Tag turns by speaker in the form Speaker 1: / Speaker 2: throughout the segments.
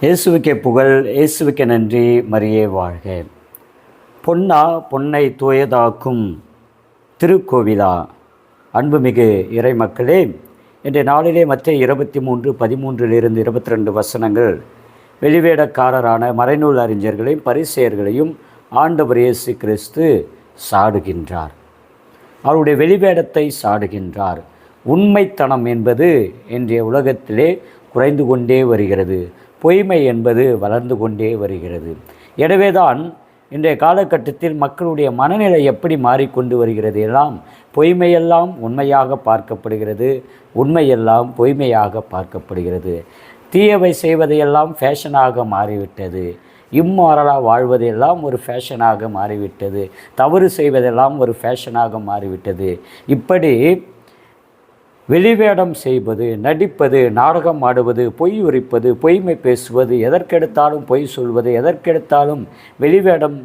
Speaker 1: இயேசுவுக்கே புகழ், இயேசுவுக்கே நன்றி, மரியே வாழ்க. பொன்னா பொன்னை தூயதாக்கும் திருக்கோவிலா. அன்புமிகு இறை மக்களே, இன்றைய நாளிலே மத்திய 23:13 22 வசனங்கள் வெளிவேடக்காரரான மறைநூல் அறிஞர்களையும் பரிசேயர்களையும் ஆண்டவர் இயேசு கிறிஸ்து சாடுகின்றார். அவருடைய வெளிவேடத்தை சாடுகின்றார். உண்மைத்தனம் என்பது இன்றைய உலகத்திலே குறைந்து கொண்டே வருகிறது. பொய்மை என்பது வளர்ந்து கொண்டே வருகிறது. எனவேதான் இன்றைய காலகட்டத்தில் மக்களுடைய மனநிலை எப்படி மாறிக்கொண்டு வருகிறது. எல்லாம் பொய்மையெல்லாம் உண்மையாக பார்க்கப்படுகிறது, உண்மையெல்லாம் பொய்மையாக பார்க்கப்படுகிறது. தீயவை செய்வதையெல்லாம் ஃபேஷனாக மாறிவிட்டது. இம்மாரலாக வாழ்வதெல்லாம் ஒரு ஃபேஷனாக மாறிவிட்டது. தவறு செய்வதெல்லாம் ஒரு ஃபேஷனாக மாறிவிட்டது. இப்படி வெளிவேடம் செய்வது, நடிப்பது, நாடகம் ஆடுவது, பொய் உரைப்பது, பொய்மை பேசுவது, எதற்கெடுத்தாலும் பொய் சொல்வது, எதற்கெடுத்தாலும் வெளிவேடம்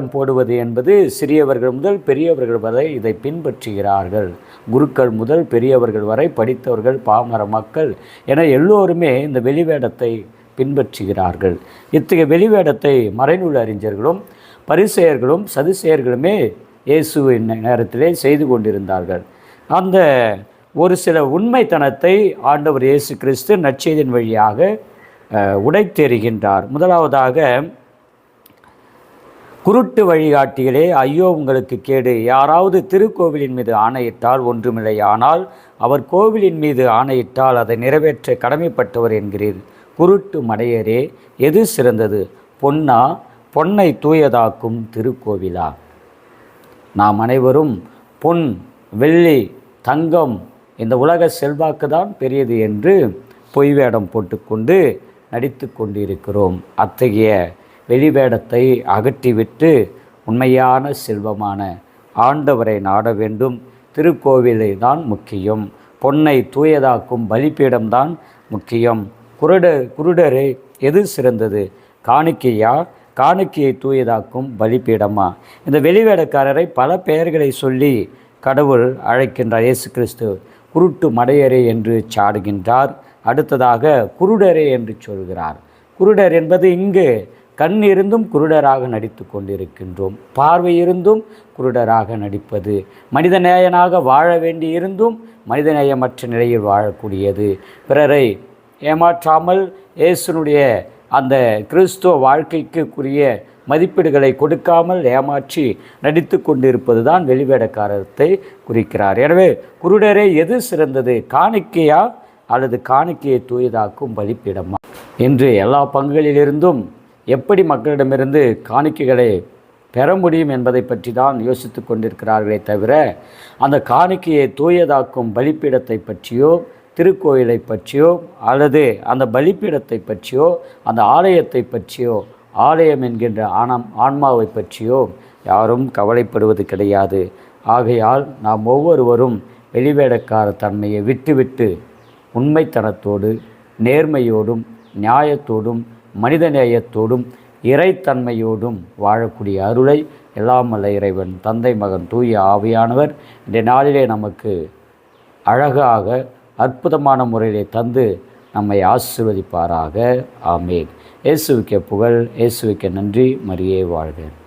Speaker 1: போடுவது என்பது சிறியவர்கள் முதல் பெரியவர்கள் வரை இதை பின்பற்றுகிறார்கள். குருக்கள் முதல் பெரியவர்கள் வரை, படித்தவர்கள், பாமர மக்கள் என எல்லோருமே இந்த வெளிவேடத்தை பின்பற்றுகிறார்கள். இத்தகைய வெளிவேடத்தை மறைநூல் அறிஞர்களும் பரிசேயர்களும் சதுசேயர்களுமே இயேசுவின் நேரத்திலே செய்து கொண்டிருந்தார்கள். அந்த ஒரு சில உண்மைத்தனத்தை ஆண்டவர் இயேசு கிறிஸ்து நற்செய்தியின் வழியாக உடைத்தெறிகின்றார். முதலாவதாக, குருட்டு வழிகாட்டிகளே ஐயோ உங்களுக்கு கேடு, யாராவது திருக்கோவிலின் மீது ஆணையிட்டால் ஒன்றுமில்லை, ஆனால் அவர் கோவிலின் மீது ஆணையிட்டால் அதை நிறைவேற்ற கடமைப்பட்டவர் என்கிறீர். குருட்டு மடையரே, எது சிறந்தது? பொன்னா பொன்னை தூயதாக்கும் திருக்கோவிலா? நாம் அனைவரும் பொன், வெள்ளி, தங்கம், இந்த உலக செல்வாக்கு தான் பெரியது என்று பொய் வேடம் போட்டுக்கொண்டு நடித்து கொண்டிருக்கிறோம். அத்தகைய வெளிவேடத்தை அகற்றிவிட்டு உண்மையான செல்வமான ஆண்டவரை நாட வேண்டும். திருக்கோவிலை தான் முக்கியம். பொன்னை தூயதாக்கும் பலிப்பீடம்தான் முக்கியம். குருடரே, எது சிறந்தது? காணிக்கையா, காணிக்கையை தூயதாக்கும் பலிப்பீடமா? இந்த வெளிவேடக்காரரை பல பெயர்களை சொல்லி கடவுள் அழைக்கின்றார். இயேசு கிறிஸ்து குருட்டு மடையரே என்று சாடுகின்றார். அடுத்ததாக குருடரே என்று சொல்கிறார். குருடர் என்பது இங்கு கண் இருந்தும் குருடராக நடித்து கொண்டிருக்கின்றோம். பார்வை இருந்தும் குருடராக நடிப்பது, மனிதநேயனாக வாழ வேண்டி இருந்தும் மனிதநேயமற்ற நிலையில் வாழக்கூடியது, பிறரை ஏமாற்றாமல் இயேசுனுடைய அந்த கிறிஸ்துவ வாழ்க்கைக்குரிய மதிப்பீடுகளை கொடுக்காமல் ஏமாற்றி நடித்து கொண்டிருப்பது தான் வெளிவேடக்காரத்தை குறிக்கிறார். எனவே குருடரே, எது சிறந்தது? காணிக்கையா அல்லது காணிக்கையை தூயதாக்கும் பலிப்பீடமா என்று எல்லா பங்குகளிலிருந்தும் எப்படி மக்களிடமிருந்து காணிக்கைகளை பெற முடியும் என்பதை பற்றி தான் யோசித்து கொண்டிருக்கிறார்களே தவிர, அந்த காணிக்கையை தூயதாக்கும் பலிப்பீடத்தை பற்றியோ, திருக்கோயிலை பற்றியோ, அல்லது அந்த பலிப்பீடத்தை பற்றியோ, அந்த ஆலயத்தை பற்றியோ, ஆலயம் என்கின்ற ஆன்மாவை பற்றியோ யாரும் கவலைப்படுவது கிடையாது. ஆகையால் நாம் ஒவ்வொருவரும் வெளிவேடக்கார தன்மையை விட்டுவிட்டு உண்மைத்தனத்தோடு, நேர்மையோடும், நியாயத்தோடும், மனிதநேயத்தோடும், இறைத்தன்மையோடும் வாழக்கூடிய அருளை எல்லாம் வல்ல இறைவன் தந்தை, மகன், தூய ஆவியானவர் இந்த நாளிலே நமக்கு அழகாக அற்புதமான முறையிலே தந்து நம்மை ஆசீர்வதிப்பாராக. ஆமேன். இயேசுவுக்கே புகழ், இயேசுவுக்கே நன்றி, மரியே வாழ்க.